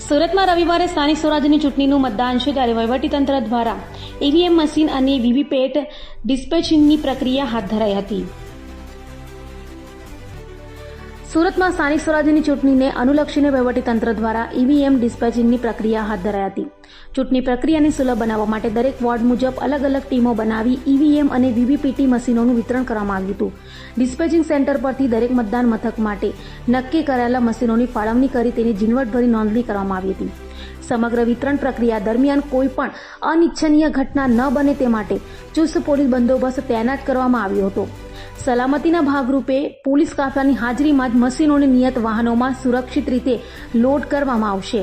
સુરતમાં રવિવારે સ્થાનિક સ્વરાજ્યની ચૂંટણીનું મતદાન છે, ત્યારે વહીવટીતંત્ર દ્વારા ઈવીએમ મશીન અને વીવીપેટ ડિસ્પેચિંગની પ્રક્રિયા હાથ ધરાઈ હતી. સુરતમાં સ્થાનિક સ્વરાજ્યની ચૂંટણીને અનુલક્ષીને વહીવટીતંત્ર દ્વારા ઈવીએમ ડિસ્પેચિંગની પ્રક્રિયા હાથ ધરાઈ હતી. ચૂંટણી પ્રક્રિયાને સુલભ બનાવવા માટે દરેક વોર્ડ મુજબ અલગ અલગ ટીમો બનાવી ઈવીએમ અને વીવીપીટી મશીનોનું વિતરણ કરવામાં આવ્યું હતું. ડિસ્પેચિંગ સેન્ટર પરથી દરેક મતદાન મથક માટે નક્કી કરાયેલા મશીનોની ફાળવણી કરી તેની ઝીણવટભરી નોંધણી કરવામાં આવી હતી. સમગ્ર વિતરણ પ્રક્રિયા દરમિયાન કોઈ પણ અનિચ્છનીય ઘટના ન બને તે માટે ચુસ્ત પોલીસ બંદોબસ્ત તૈનાત કરવામાં આવ્યો હતો. સલામતીના ભાગરૂપે પોલીસ કાફલાની હાજરીમાં જ મશીનોને નિયત વાહનોમાં સુરક્ષિત રીતે લોડ કરવામાં આવશે.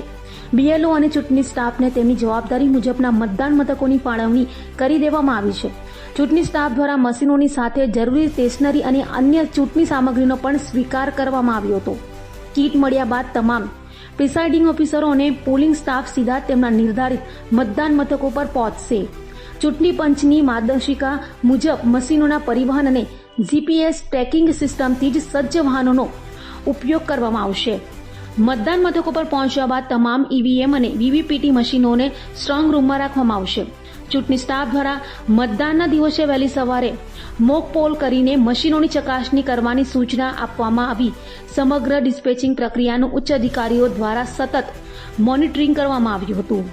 બીએલઓ અને ચૂંટણી સ્ટાફને તેમની જવાબદારી મુજબના મતદાન મથકોની ફાળવણી કરી દેવામાં આવી છે. ચૂંટણી સ્ટાફ દ્વારા મશીનોની સાથે જરૂરી સ્ટેશનરી અને અન્ય ચૂંટણી સામગ્રીનો પણ સ્વીકાર કરવામાં આવ્યો હતો. કીટ મળ્યા બાદ તમામ પ્રિસાઇડિંગ ઓફિસરો અને પોલિંગ સ્ટાફ સીધા તેમના નિર્ધારિત મતદાન મથકો પર પહોંચશે. ચૂંટણી પંચની માર્ગદર્શિકા મુજબ મશીનોના પરિવહન અને જીપીએસ ટ્રેકિંગ સિસ્ટમથી જ સજ્જ વાહનોનો ઉપયોગ કરવામાં આવશે. મતદાન મથકો પર પહોંચ્યા બાદ તમામ ઈવીએમ અને વીવીપીટી મશીનોને સ્ટ્રોંગ રૂમમાં રાખવામાં આવશે. ચૂંટણી સ્ટાફ દ્વારા મતદાનના દિવસે વહેલી સવારે મોક પોલ કરીને મશીનોની ચકાસણી કરવાની સૂચના આપવામાં આવી. સમગ્ર ડિસ્પેચિંગ પ્રક્રિયાનું ઉચ્ચ અધિકારીઓ દ્વારા સતત મોનિટરિંગ કરવામાં આવ્યું હતું.